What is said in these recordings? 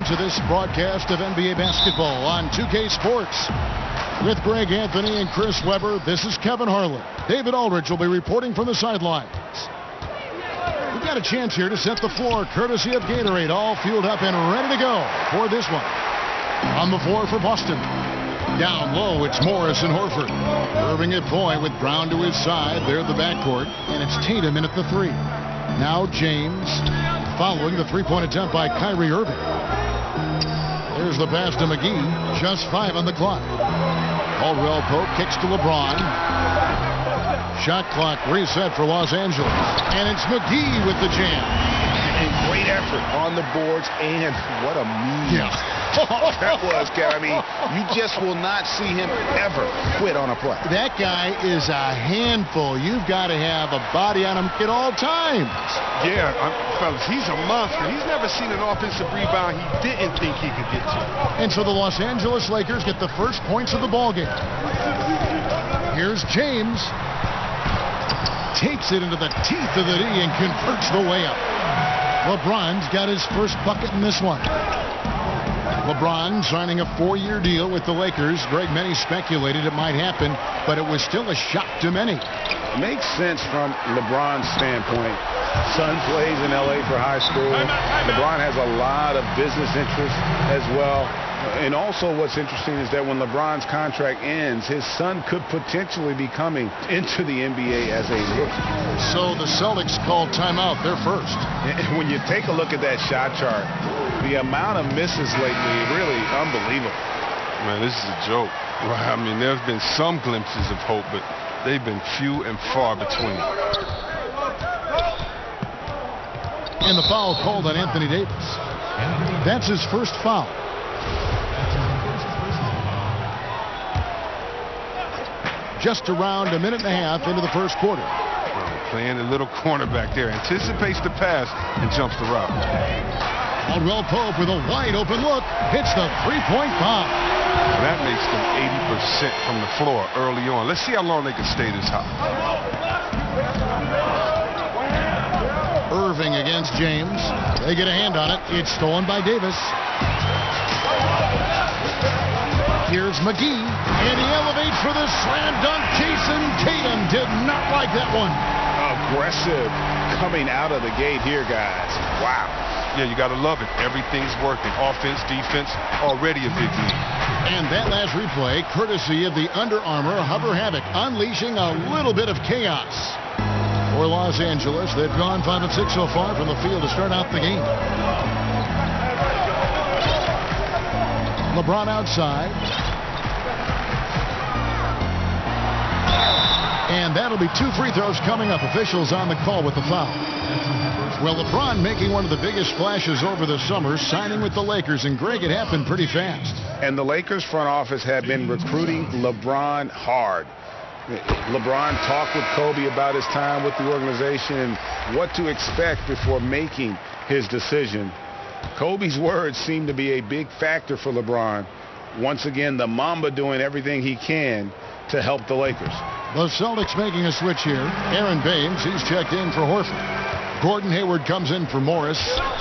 To this broadcast of NBA basketball on 2K Sports. With Greg Anthony and Chris Webber, this is Kevin Harlan. David Aldridge will be reporting from the sidelines. We've got a chance here to set the floor, courtesy of Gatorade, all fueled up and ready to go for this one. On the floor for Boston. Down low, it's Morris and Horford. Irving at point with Brown to his side. They're the backcourt, and it's Tatum in at the three. Now James, following the three-point attempt by Kyrie Irving. There's the pass to McGee. Just 5 on the clock. Caldwell Pope kicks to LeBron. Shot clock reset for Los Angeles. And it's McGee with the jam. And great effort on the boards. And what a move. That was, I mean, you just will not see him ever quit on a play. That guy is a handful. You've got to have a body on him at all times. Yeah, fellas, he's a monster. He's never seen an offensive rebound he didn't think he could get to. And so the Los Angeles Lakers get the first points of the ballgame. Here's James. Takes it into the teeth of the D and converts the layup. LeBron's got his first bucket in this one. LeBron signing a 4-year deal with the Lakers. Greg, many speculated it might happen, but it was still a shock to many. Makes sense from LeBron's standpoint. Son plays in L.A. for high school. LeBron has a lot of business interests as well. And also what's interesting is that when LeBron's contract ends, his son could potentially be coming into the NBA as a rookie. So the Celtics called timeout. They're first. And when you take a look at that shot chart, the amount of misses lately, really unbelievable. Man, this is a joke. Right? I mean, there's been some glimpses of hope, but they've been few and far between. And the foul called on Anthony Davis. That's his first foul. Just around a minute and a half into the first quarter. Playing a little cornerback there. Anticipates the pass and jumps the route. Caldwell Pope with a wide open look. Hits the three-point bomb. That makes them 80% from the floor early on. Let's see how long they can stay this hot. Irving against James. They get a hand on it. It's stolen by Davis. Here's McGee, and he elevates for the slam dunk. Jason Tatum did not like that one. Aggressive coming out of the gate here, guys. Wow. Yeah, you got to love it. Everything's working. Offense, defense, already a big lead. And that last replay, courtesy of the Under Armour Hover Havoc, unleashing a little bit of chaos for Los Angeles. They've gone 5 of 6 so far from the field to start out the game. LeBron outside. And that'll be 2 free throws coming up. Officials on the call with the foul. Well, LeBron making one of the biggest splashes over the summer, signing with the Lakers. And, Greg, it happened pretty fast. And the Lakers front office have been recruiting LeBron hard. LeBron talked with Kobe about his time with the organization and what to expect before making his decision. Kobe's words seem to be a big factor for LeBron. Once again, the Mamba doing everything he can to help the Lakers. The Celtics making a switch here. Aaron Baines, he's checked in for Horford. Gordon Hayward comes in for Morris.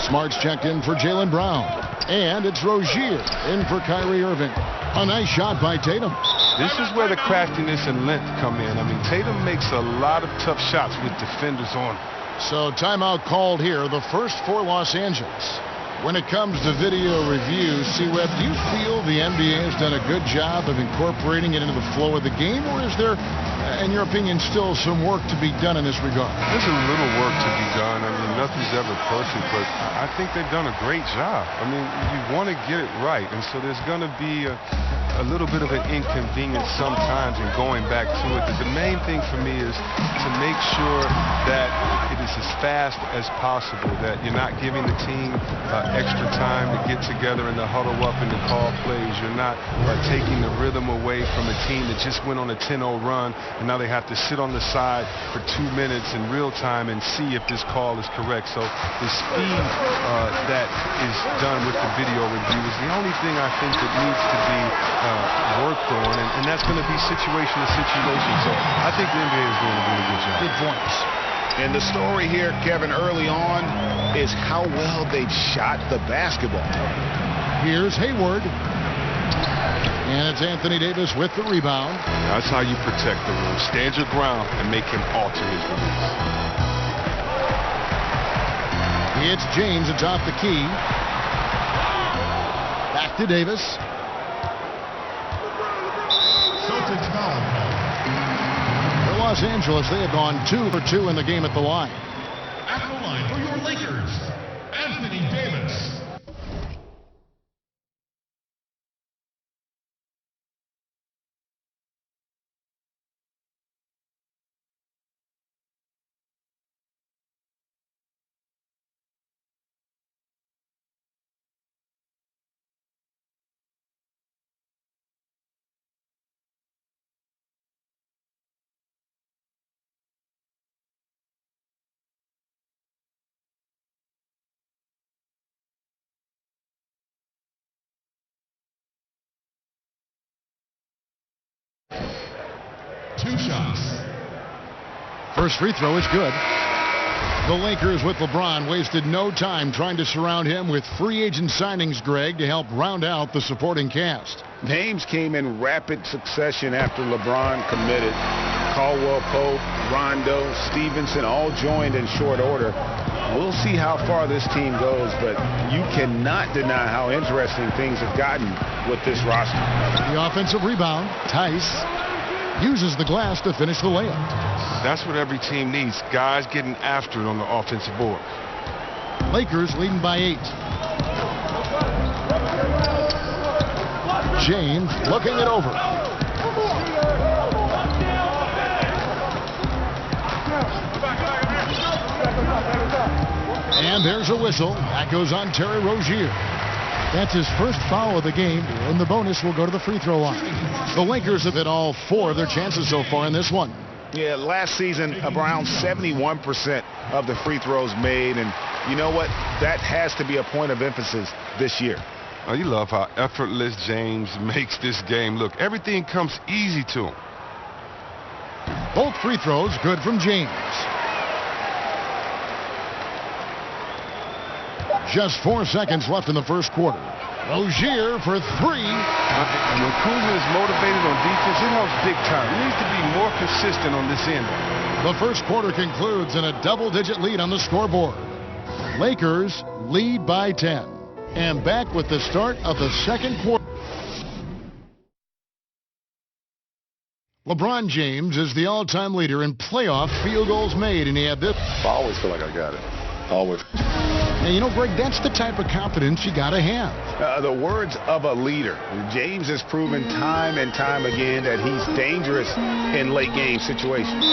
Smart's checked in for Jaylen Brown. And it's Rozier in for Kyrie Irving. A nice shot by Tatum. This is where the craftiness and length come in. I mean, Tatum makes a lot of tough shots with defenders on him. So timeout called here, the first for Los Angeles. When it comes to video review, C-Web, do you feel the NBA has done a good job of incorporating it into the flow of the game, or is there, in your opinion, still some work to be done in this regard? There's a little work to be done. I mean, nothing's ever perfect, but I think they've done a great job. I mean, you want to get it right, and so there's going to be a little bit of an inconvenience sometimes in going back to it. But the main thing for me is to make sure that it is as fast as possible, that you're not giving the team extra time to get together and to huddle up and to call plays. You're not taking the rhythm away from a team that just went on a 10-0 run, and now they have to sit on the side for 2 minutes in real time and see if this call is correct. So the speed that is done with the video review is the only thing I think that needs to be worked on, and that's going to be situation to situation. So I think the NBA is doing a really good job. Good points. And the story here, Kevin, early on is how well they shot the basketball. Here's Hayward. And it's Anthony Davis with the rebound. That's how you protect the rim. Stand your ground and make him alter his release. It's James. It's off the key. Back to Davis. Celtics foul. For Los Angeles, they have gone 2 for 2 in the game at the line. At the line for your Lakers, Anthony Davis. Two shots. First free throw is good. The Lakers with LeBron wasted no time trying to surround him with free agent signings, Greg, to help round out the supporting cast. Names came in rapid succession after LeBron committed. Caldwell Pope, Rondo, Stevenson all joined in short order. We'll see how far this team goes, but you cannot deny how interesting things have gotten with this roster. The offensive rebound, Tice uses the glass to finish the layup. That's what every team needs. Guys getting after it on the offensive board. Lakers leading by 8. James looking it over. And there's a whistle. That goes on Terry Rozier. That's his first foul of the game, and the bonus will go to the free throw line. The Lakers have hit all 4 of their chances so far in this one. Yeah, last season, around 71% of the free throws made, and you know what? That has to be a point of emphasis this year. Oh, you love how effortless James makes this game look. Everything comes easy to him. Both free throws good from James. Just 4 seconds left in the first quarter. Rozier for 3. When Kuzma is motivated on defense, it helps big time. He needs to be more consistent on this end. The first quarter concludes in a double-digit lead on the scoreboard. Lakers lead by 10. And back with the start of the second quarter. LeBron James is the all-time leader in playoff field goals made, and he had this. I always feel like I got it. Always. And you know, Greg, that's the type of confidence you got to have. The words of a leader. James has proven time and time again that he's dangerous in late game situations.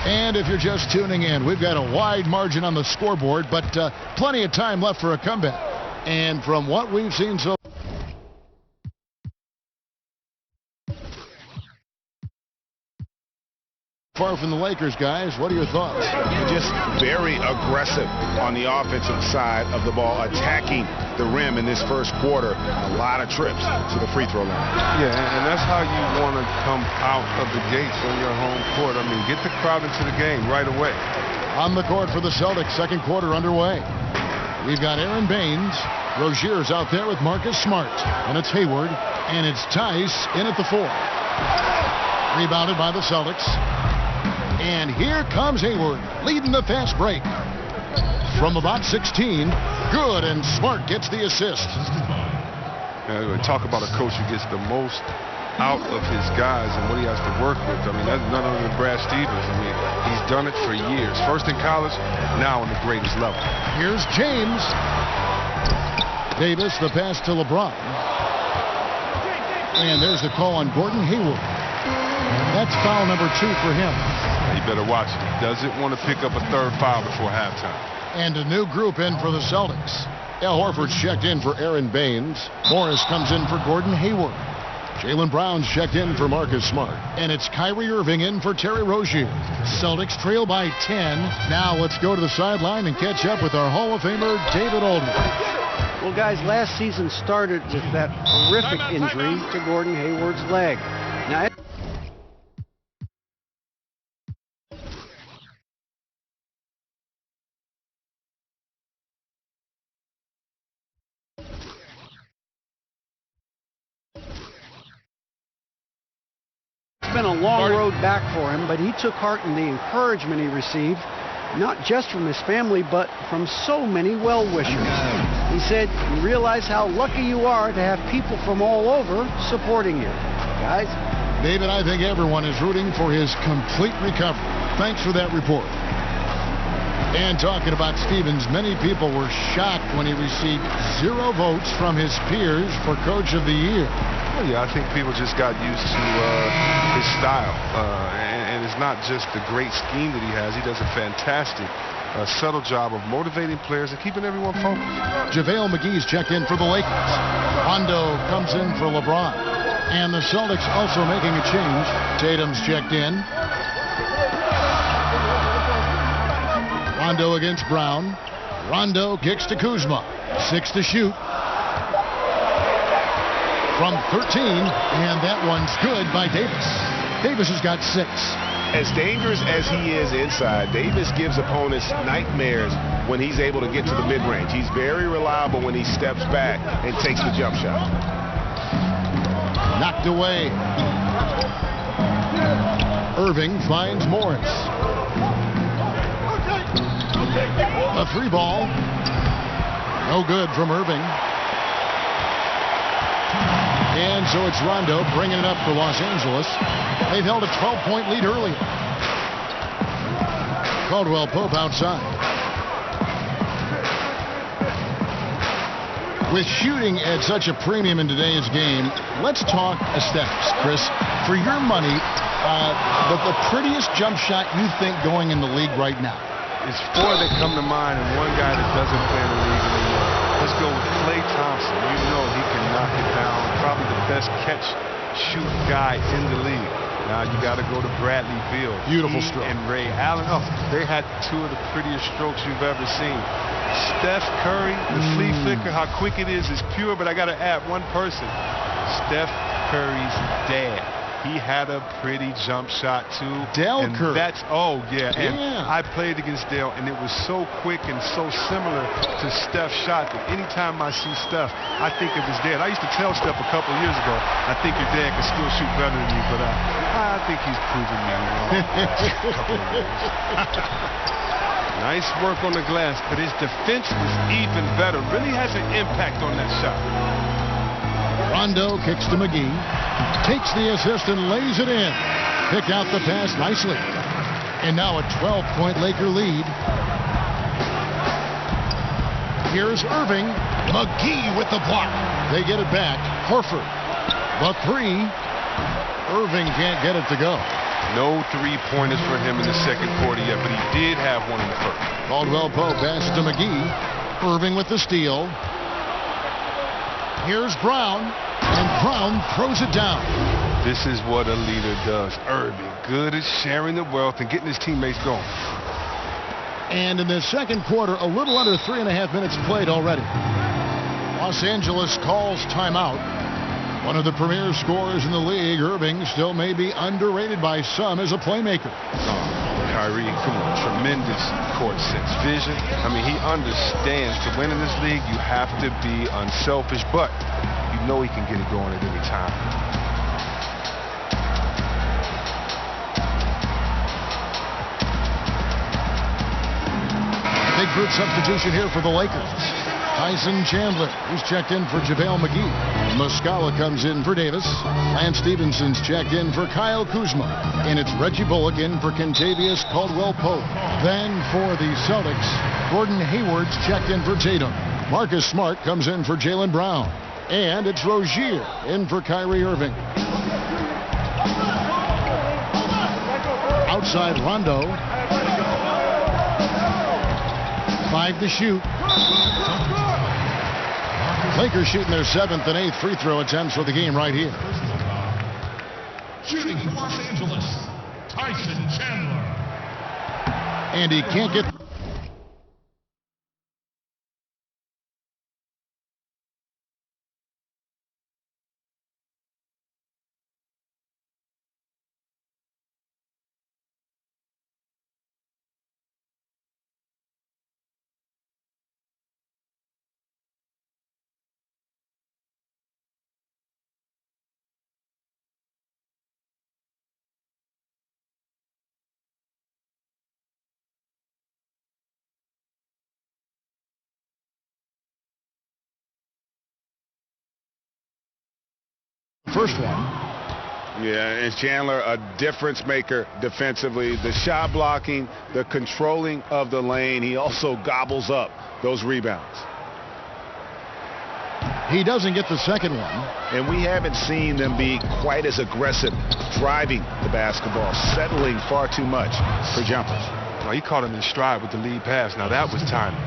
And if you're just tuning in, we've got a wide margin on the scoreboard, but plenty of time left for a comeback. And from what we've seen so far from the Lakers, guys, what are your thoughts? Just very aggressive on the offensive side of the ball, attacking the rim in this first quarter. A lot of trips to the free throw line. Yeah, and that's how you want to come out of the gates on your home court. I mean, get the crowd into the game right away. On the court for the Celtics, second quarter underway. We've got Aaron Baines. Rozier's out there with Marcus Smart. And it's Hayward. And it's Tice in at the 4. Rebounded by the Celtics. And here comes Hayward, leading the fast break. From about 16, good, and Smart gets the assist. Talk about a coach who gets the most out of his guys and what he has to work with. I mean, that's none other than Brad Stevens. I mean, he's done it for years. First in college, now on the greatest level. Here's James. Davis, the pass to LeBron. And there's the call on Gordon Hayward. That's foul number 2 for him. You better watch it. He doesn't want to pick up a third foul before halftime. And a new group in for the Celtics. Al Horford's checked in for Aaron Baines. Morris comes in for Gordon Hayward. Jaylen Brown's checked in for Marcus Smart. And it's Kyrie Irving in for Terry Rozier. Celtics trail by 10. Now let's go to the sideline and catch up with our Hall of Famer, David Aldridge. Well, guys, last season started with that horrific injury to Gordon Hayward's leg. Now, it's been a long road back for him, but he took heart in the encouragement he received, not just from his family, but from so many well-wishers. He said, you realize how lucky you are to have people from all over supporting you. Guys? David, I think everyone is rooting for his complete recovery. Thanks for that report. And talking about Stevens, many people were shocked when he received 0 votes from his peers for Coach of the Year. Well, yeah, I think people just got used to his style. And it's not just the great scheme that he has. He does a fantastic, subtle job of motivating players and keeping everyone focused. JaVale McGee's checked in for the Lakers. Rondo comes in for LeBron. And the Celtics also making a change. Tatum's checked in. Rondo against Brown. Rondo kicks to Kuzma. 6 to shoot. From 13, and that one's good by Davis. Davis has got 6. As dangerous as he is inside, Davis gives opponents nightmares when he's able to get to the mid-range. He's very reliable when he steps back and takes the jump shot. Knocked away. Irving finds Morris. A 3 ball. No good from Irving. And so it's Rondo bringing it up for Los Angeles. They've held a 12-point lead earlier. Caldwell Pope outside. With shooting at such a premium in today's game, let's talk aesthetics. Chris, for your money, the prettiest jump shot you think going in the league right now? It's 4 that come to mind, and one guy that doesn't play in the league anymore. Let's go with Klay Thompson. You know he can knock it down. Probably the best catch-shoot guy in the league. Now you got to go to Bradley Beal. Beautiful stroke. And Ray Allen. Oh, they had 2 of the prettiest strokes you've ever seen. Steph Curry, the flea flicker, how quick it is pure, but I got to add one person. Steph Curry's dad. He had a pretty jump shot too. Dale Curry. That's, oh yeah. And I played against Dale, and it was so quick and so similar to Steph's shot that anytime I see Steph, I think of his dad. I used to tell Steph a couple of years ago, I think your dad can still shoot better than you, but I think he's proven me wrong. Nice work on the glass, but his defense was even better. Really has an impact on that shot. Rondo kicks to McGee. Takes the assist and lays it in. Picked out the pass nicely. And now a 12-point Laker lead. Here's Irving. McGee with the block. They get it back. Horford. The 3. Irving can't get it to go. No 3-pointers for him in the second quarter yet, but he did have one in the first. Caldwell Pope passes to McGee. Irving with the steal. Here's Brown, and Brown throws it down. This is what a leader does. Irving, good at sharing the wealth and getting his teammates going. And in the second quarter, a little under 3.5 minutes played already. Los Angeles calls timeout. One of the premier scorers in the league, Irving, still may be underrated by some as a playmaker. Kyrie, come on, tremendous court sense, vision. I mean, he understands to win in this league, you have to be unselfish, but you know he can get it going at any time. Big fruit substitution here for the Lakers. Tyson Chandler, who's checked in for JaVale McGee. Muscala comes in for Davis. Lance Stephenson's checked in for Kyle Kuzma. And it's Reggie Bullock in for Kentavious Caldwell-Pope. Then for the Celtics, Gordon Hayward's checked in for Tatum. Marcus Smart comes in for Jaylen Brown. And it's Rozier in for Kyrie Irving. Outside Rondo. 5 to shoot. Lakers shooting their 7th and 8th free throw attempts for the game right here. Shooting for Los Angeles, Tyson Chandler. And he can't get... First one. Yeah, and Chandler, a difference maker defensively. The shot blocking, the controlling of the lane. He also gobbles up those rebounds. He doesn't get the second one. And we haven't seen them be quite as aggressive driving the basketball, settling far too much for jumpers. Well, he caught him in stride with the lead pass. Now that was timing.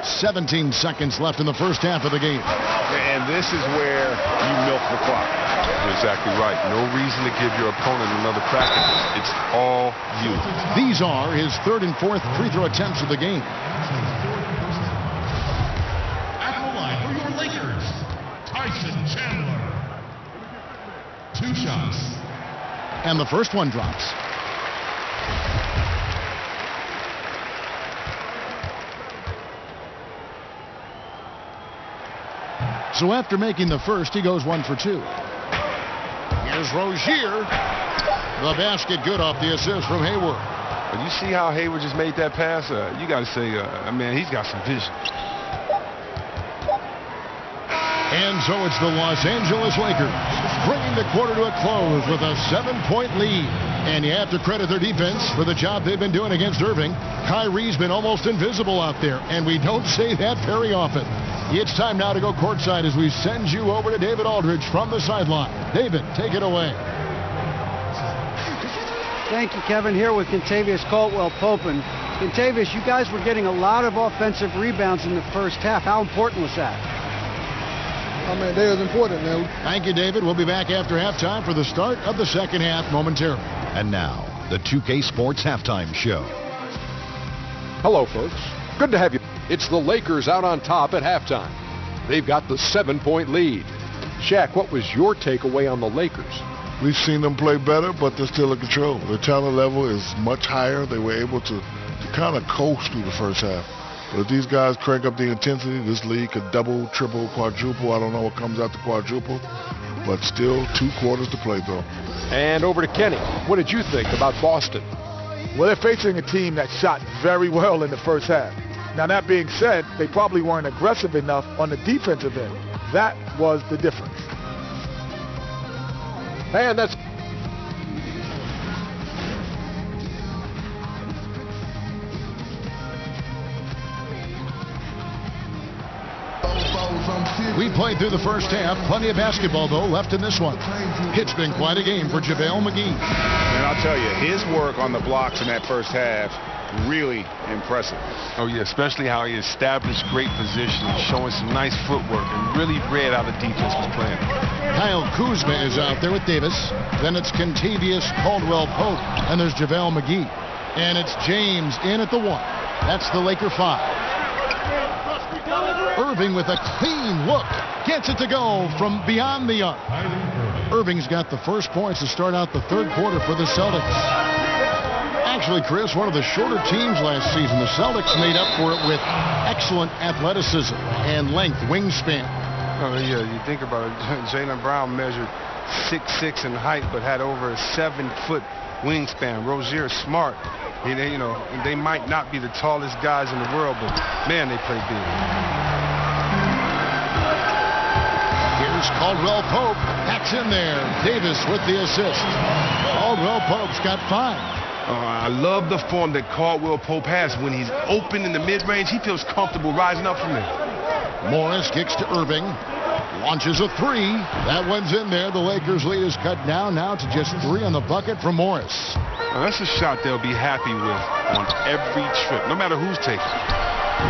17 seconds left in the first half of the game. And this is where you milk the clock. You're exactly right. No reason to give your opponent another crack at this. It's all you. These are his third and fourth free throw attempts of the game. At the line for your Lakers, Tyson Chandler. 2 shots. And the first one drops. So after making the first, he goes 1 for 2. Here's Rozier. The basket good off the assist from Hayward. When you see how Hayward just made that pass, you got to say, man, he's got some vision. And so it's the Los Angeles Lakers bringing the quarter to a close with a 7-point lead. And you have to credit their defense for the job they've been doing against Irving. Kyrie's been almost invisible out there, and we don't say that very often. It's time now to go courtside as we send you over to David Aldridge from the sideline. David, take it away. Thank you, Kevin. Here with Kentavious Caldwell-Pope. And Kentavious, you guys were getting a lot of offensive rebounds in the first half. How important was that? I mean, they was important, man. Thank you, David. We'll be back after halftime for the start of the second half momentarily. And now, the 2K Sports Halftime Show. Hello, folks. Good to have you. It's the Lakers out on top at halftime. They've got the 7-point lead. Shaq, what was your takeaway on the Lakers? We've seen them play better, but they're still in control. Their talent level is much higher. They were able to kind of coast through the first half. But if these guys crank up the intensity, this league could double, triple, quadruple. I don't know what comes out the quadruple, but still 2 quarters to play, though. And over to Kenny. What did you think about Boston? Well, they're facing a team that shot very well in the first half. Now, that being said, they probably weren't aggressive enough on the defensive end. That was the difference. And that's... We played through the first half. Plenty of basketball, though, left in this one. It's been quite a game for JaVale McGee. And I'll tell you, his work on the blocks in that first half, really impressive. Oh, yeah, especially how he established great positions, showing some nice footwork, and really read how the defense was playing. Kyle Kuzma is out there with Davis. Then it's Kentavious Caldwell-Pope, and there's JaVale McGee. And it's James in at the 1. That's the Laker 5. Irving with a clean look. Gets it to go from beyond the arc. Irving's got the first points to start out the third quarter for the Celtics. Actually, Chris, one of the shorter teams last season. The Celtics made up for it with excellent athleticism and length, wingspan. Oh, yeah, you think about it. Jaylen Brown measured 6'6" in height, but had over a 7-foot wingspan. Rozier is smart. They might not be the tallest guys in the world, but, man, they play big. Here's Caldwell-Pope. Hacks in there. Davis with the assist. Caldwell-Pope's got 5. I love the form that Caldwell-Pope has. When he's open in the mid-range, he feels comfortable rising up from there. Morris kicks to Irving. Launches a 3. That one's in there. The Lakers' lead is cut down now to just 3 on the bucket from Morris. Now, that's a shot they'll be happy with on every trip, no matter who's taking.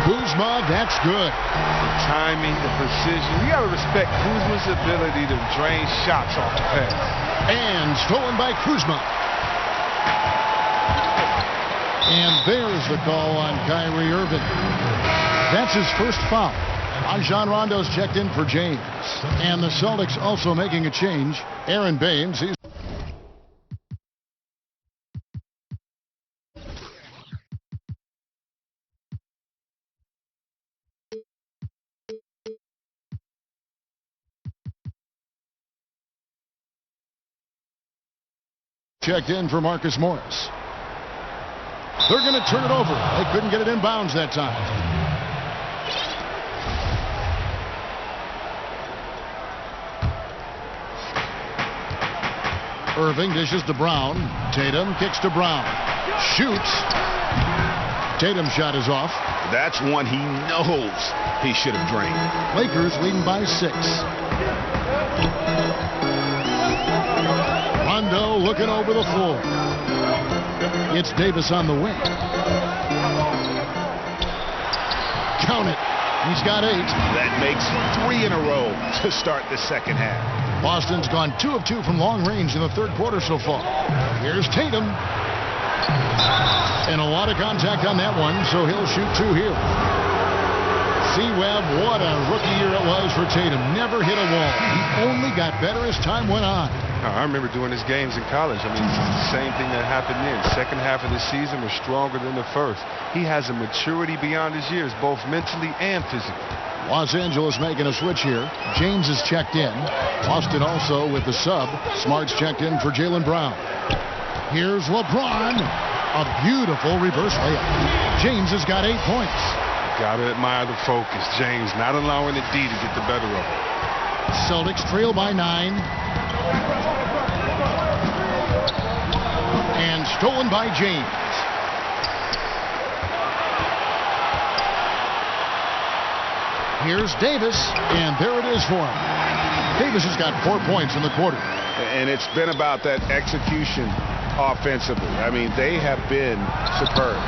Kuzma, that's good. The timing, the precision. You got to respect Kuzma's ability to drain shots off the pass. And stolen by Kuzma. And there's the call on Kyrie Irving. That's his first foul. Rajon Rondo's checked in for James. And the Celtics also making a change. Aaron Baines, he's checked in for Marcus Morris. They're going to turn it over. They couldn't get it in bounds that time. Irving dishes to Brown. Tatum kicks to Brown. Shoots. Tatum's shot is off. That's one he knows he should have drained. Lakers leading by 6. Rondo looking over the floor. It's Davis on the wing. Count it. He's got 8. That makes 3 in a row to start the second half. Boston's gone 2 of 2 from long range in the third quarter so far. Here's Tatum. And a lot of contact on that one, so he'll shoot 2 here. C-Webb, what a rookie year it was for Tatum. Never hit a wall. He only got better as time went on. I remember doing his games in college. I mean, it's the same thing that happened then. Second half of the season was stronger than the first. He has a maturity beyond his years, both mentally and physically. Los Angeles making a switch here. James is checked in. Boston also with the sub. Smart's checked in for Jaylen Brown. Here's LeBron. A beautiful reverse layup. James has got 8 points. Got to admire the focus. James not allowing the D to get the better of him. Celtics trail by 9. And stolen by James. Here's Davis, and there it is for him. Davis has got 4 points in the quarter. And it's been about that execution offensively. I mean, they have been superb.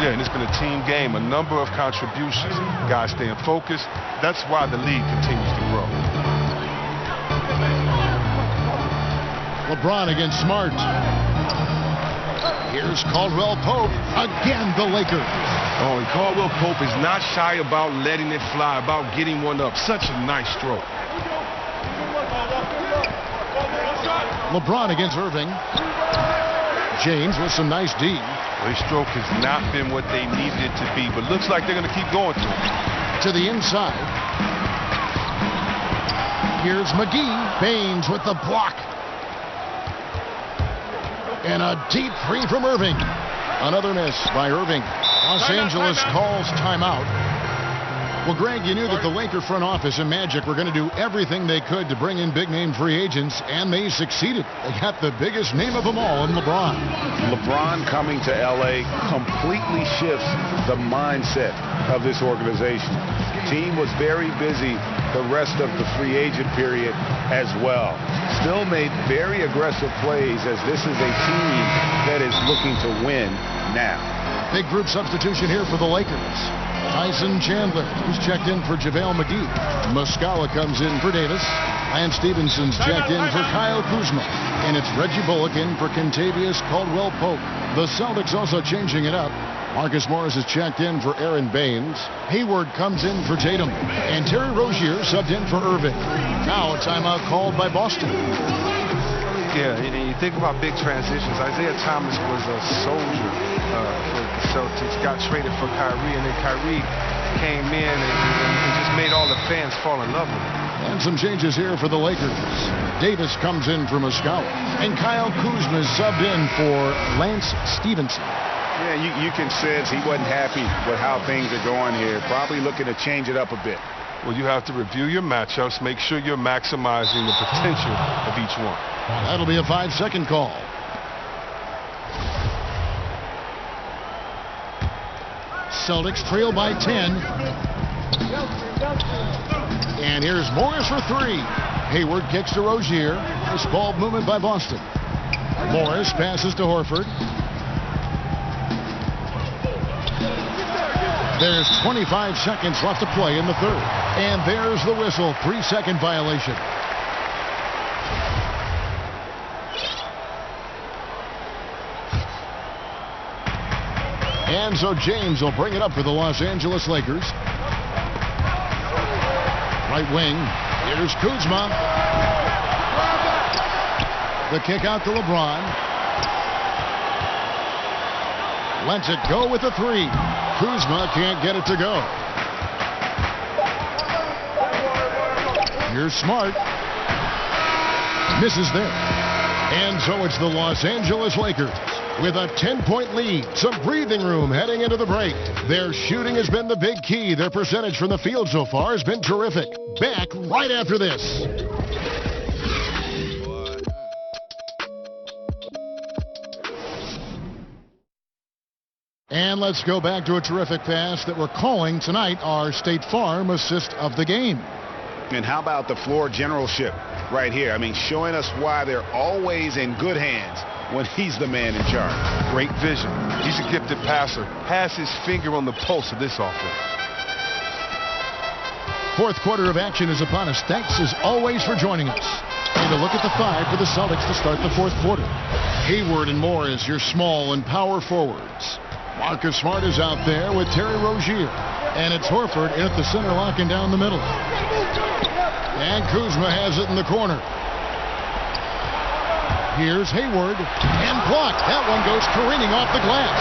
Yeah, and it's been a team game, a number of contributions. Guys staying focused. That's why the lead continues to grow. LeBron against Smart. Here's Caldwell Pope. Again, the Lakers. Oh, and Caldwell Pope is not shy about letting it fly, about getting one up. Such a nice stroke. LeBron against Irving. James with some nice D. Their stroke has not been what they needed it to be, but looks like they're going to keep going to it. To the inside. Here's McGee. Baines with the block. And a deep three from Irving. Another miss by Irving. Los Angeles calls timeout. Well, Greg, you knew that the Laker front office and Magic were going to do everything they could to bring in big-name free agents, and they succeeded. They got the biggest name of them all in LeBron. LeBron coming to L.A. completely shifts the mindset of this organization. The team was very busy the rest of the free agent period as well. Still made very aggressive plays, as this is a team that is looking to win now. Big group substitution here for the Lakers. Tyson Chandler, who's checked in for JaVale McGee. Muscala comes in for Davis. Lance Stevenson's checked in for Kyle Kuzma. And it's Reggie Bullock in for Kentavious Caldwell Pope. The Celtics also changing it up. Marcus Morris is checked in for Aaron Baines. Hayward comes in for Tatum. And Terry Rozier subbed in for Irving. Now a timeout called by Boston. Yeah, and you think about big transitions. Isaiah Thomas was a soldier for the Celtics, got traded for Kyrie, and then Kyrie came in and just made all the fans fall in love with him. And some changes here for the Lakers. Davis comes in for Muscala. And Kyle Kuzma is subbed in for Lance Stevenson. Yeah, you can sense he wasn't happy with how things are going here. Probably looking to change it up a bit. Well, you have to review your matchups, make sure you're maximizing the potential of each one. That'll be a 5-second call. Celtics trail by 10. And here's Morris for 3. Hayward kicks to Rozier. Nice ball movement by Boston. Morris passes to Horford. There's 25 seconds left to play in the third. And there's the whistle. 3-second violation. And so James will bring it up for the Los Angeles Lakers. Right wing. Here's Kuzma. The kick out to LeBron. Lets it go with the three. Kuzma can't get it to go. Here's Smart. Misses there. And so it's the Los Angeles Lakers with a 10-point lead. Some breathing room heading into the break. Their shooting has been the big key. Their percentage from the field so far has been terrific. Back right after this. And let's go back to a terrific pass that we're calling tonight our State Farm assist of the game. And how about the floor generalship right here? I mean, showing us why they're always in good hands when he's the man in charge. Great vision. He's a gifted passer. Has his finger on the pulse of this offense. Fourth quarter of action is upon us. Thanks as always for joining us. And a look at the five for the Celtics to start the fourth quarter. Hayward and Morris, your small and power forwards. Marcus Smart is out there with Terry Rozier. And it's Horford in at the center, locking down the middle. And Kuzma has it in the corner. Here's Hayward. And blocked. That one goes careening off the glass.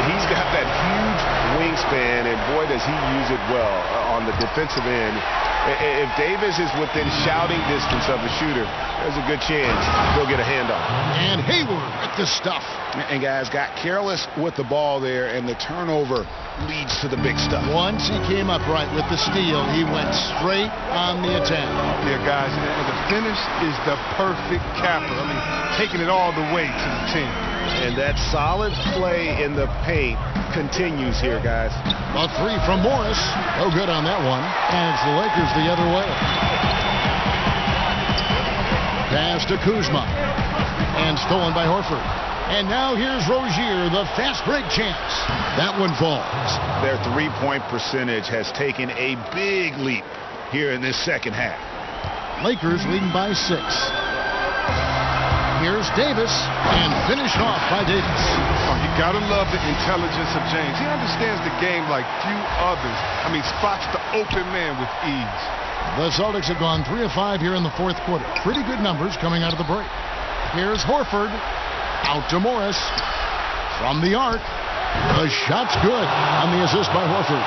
He's got that huge wingspan, and boy, does he use it well on the defensive end. If Davis is within shouting distance of the shooter, there's a good chance he'll get a handoff. And Hayward with the stuff. And guys got careless with the ball there, and the turnover leads to the big stuff. Once he came up right with the steal, he went straight on the attack. Yeah, guys, and the finish is the perfect capper. I mean, taking it all the way to the 10. And that solid play in the paint continues here, guys. A three from Morris. No good on that one. And it's the Lakers the other way. Pass to Kuzma. And stolen by Horford. And now here's Rozier, the fast break chance. That one falls. Their three-point percentage has taken a big leap here in this second half. Lakers leading by 6. Here's Davis, and finished off by Davis. Oh, you gotta love the intelligence of James. He understands the game like few others. I mean, spots the open man with ease. The Celtics have gone 3 of 5 here in the fourth quarter. Pretty good numbers coming out of the break. Here's Horford. Out to Morris. From the arc. The shot's good on the assist by Horford.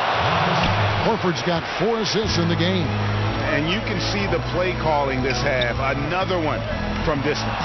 Horford's got 4 assists in the game. And you can see the play calling this half. Another one from distance.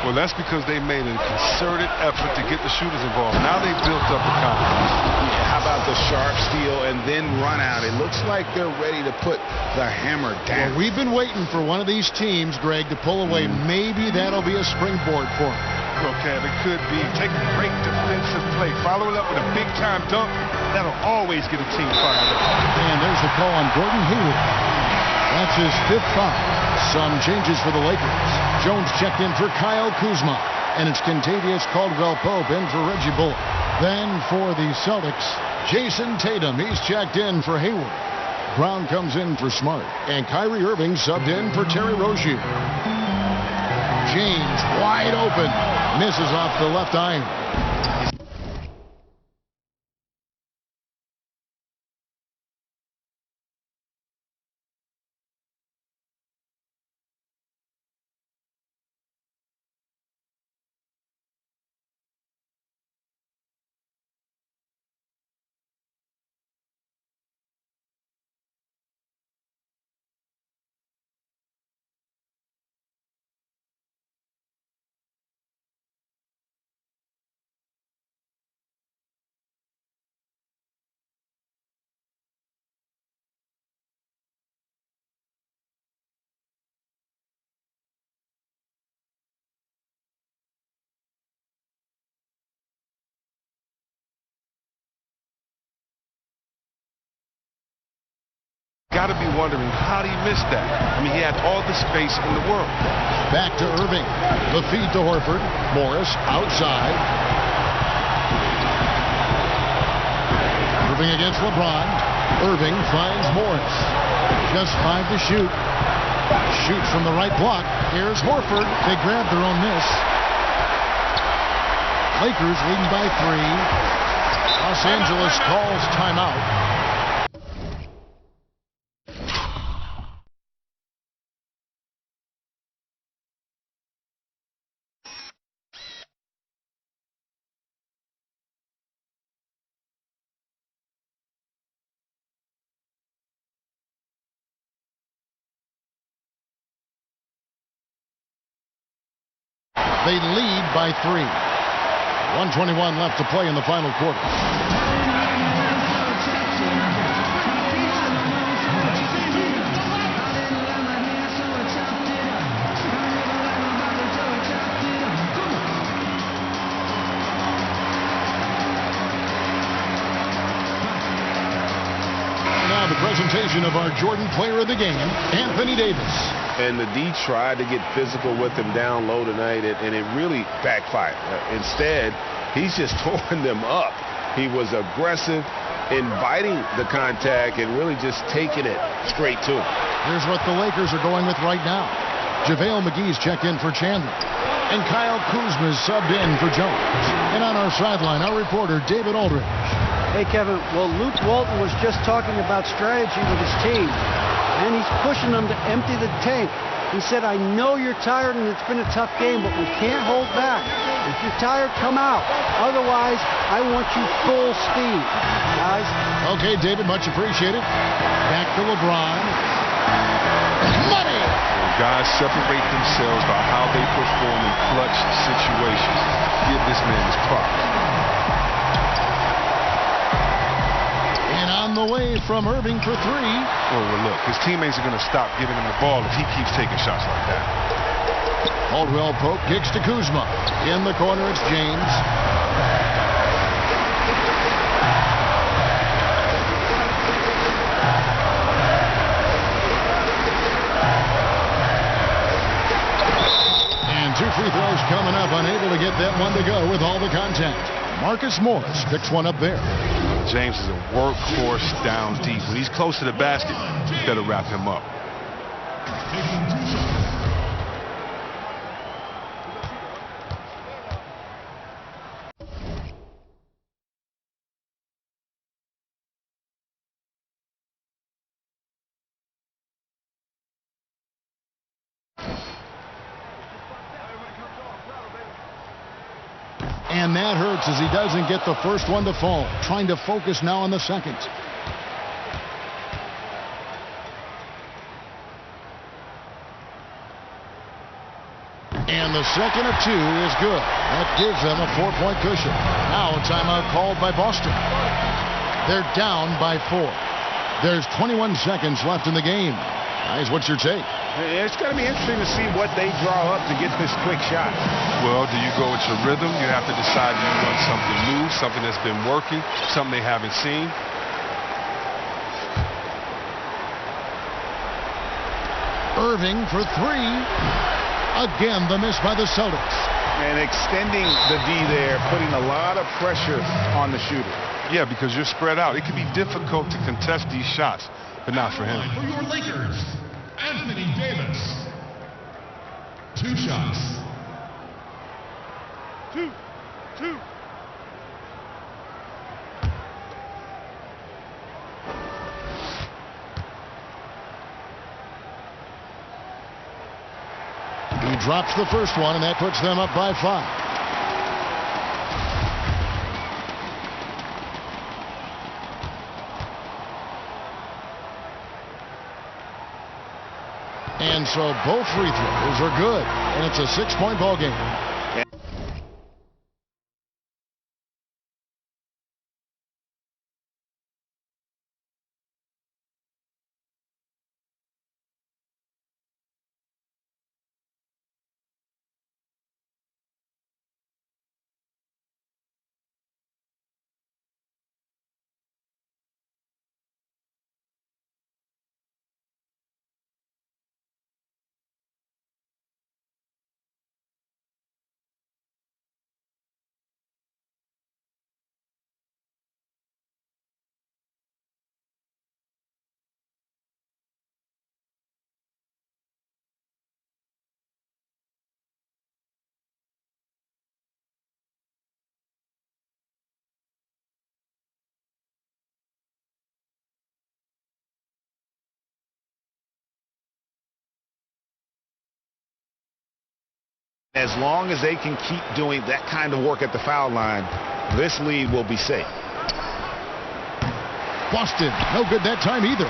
Well, that's because they made a concerted effort to get the shooters involved. Now they've built up the confidence. Yeah, how about the sharp steal and then run out? It looks like they're ready to put the hammer down. Well, we've been waiting for one of these teams, Greg, to pull away. Maybe that'll be a springboard for them. Okay, it could be. Take a great defensive play. Follow it up with a big-time dunk. That'll always get a team fired up. And there's the call on Gordon Hayward. That's his 5th foul. Some changes for the Lakers. Jones checked in for Kyle Kuzma. And it's Kentavious Caldwell-Pope in for Reggie Bullock. Then for the Celtics, Jason Tatum. He's checked in for Hayward. Brown comes in for Smart. And Kyrie Irving subbed in for Terry Rozier. James wide open. Misses off the left iron. Got to be wondering, how did he miss that? I mean, he had all the space in the world. Back to Irving. The feed to Horford. Morris outside. Moving against LeBron. Irving finds Morris. Just 5 to shoot. Shoots from the right block. Here's Horford. They grab their own miss. Lakers leading by 3. Los Angeles calls timeout. They lead by 3. 1:21 left to play in the final quarter. Now the presentation of our Jordan Player of the Game, Anthony Davis. And the D tried to get physical with him down low tonight, and it really backfired. Instead, he's just tore them up. He was aggressive, inviting the contact, and really just taking it straight to him. Here's what the Lakers are going with right now. JaVale McGee's checked in for Chandler. And Kyle Kuzma's subbed in for Jones. And on our sideline, our reporter, David Aldridge. Hey, Kevin. Well, Luke Walton was just talking about strategy with his team. And he's pushing them to empty the tank. He said, I know you're tired and it's been a tough game, but we can't hold back. If you're tired, come out. Otherwise, I want you full speed, guys. Okay, David, much appreciated. Back to LeBron. Money! Guys separate themselves by how they perform in clutch situations. Give this man his props. On the way from Irving for 3. Well, look, his teammates are going to stop giving him the ball if he keeps taking shots like that. Caldwell Pope kicks to Kuzma. In the corner, it's James. And 2 free throws coming up. Unable to get that one to go with all the contact. Marcus Morris picks one up there. James is a workhorse down deep. When he's close to the basket, you better wrap him up. And that hurts as he doesn't get the first one to fall. Trying to focus now on the second. And the second of 2 is good. That gives them a 4-point cushion. Now a timeout called by Boston. They're down by 4. There's 21 seconds left in the game. Guys, what's your take? It's going to be interesting to see what they draw up to get this quick shot. Well, do you go with your rhythm? You have to decide do you run something new, something that's been working, something they haven't seen. Irving for 3. Again, the miss by the Celtics. And extending the D there, putting a lot of pressure on the shooter. Yeah, because you're spread out. It can be difficult to contest these shots, but not for him. For your Lakers, Anthony Davis. 2 shots. 2. He drops the first one, and that puts them up by 5. And so both free throws are good, and it's a 6-point ball game. As long as they can keep doing that kind of work at the foul line, this lead will be safe. Boston, no good that time either.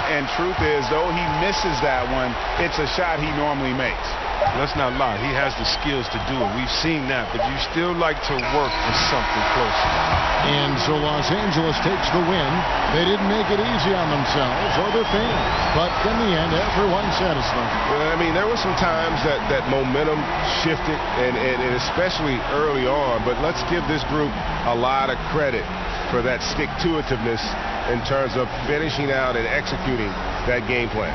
And truth is, though he misses that one, it's a shot he normally makes. Let's not lie. He has the skills to do it. We've seen that, but you still like to work for something closer. And so Los Angeles takes the win. They didn't make it easy on themselves or their fans, but in the end, everyone's satisfied. Well, I mean, there were some times that momentum shifted, and especially early on, but let's give this group a lot of credit for that stick-to-itiveness in terms of finishing out and executing that game plan.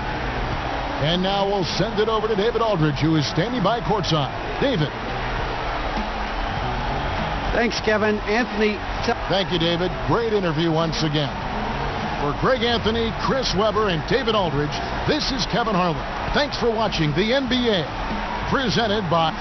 And now we'll send it over to David Aldridge, who is standing by courtside. David. Thanks, Kevin. Anthony. Thank you, David. Great interview once again. For Greg Anthony, Chris Webber, and David Aldridge, this is Kevin Harlan. Thanks for watching the NBA, presented by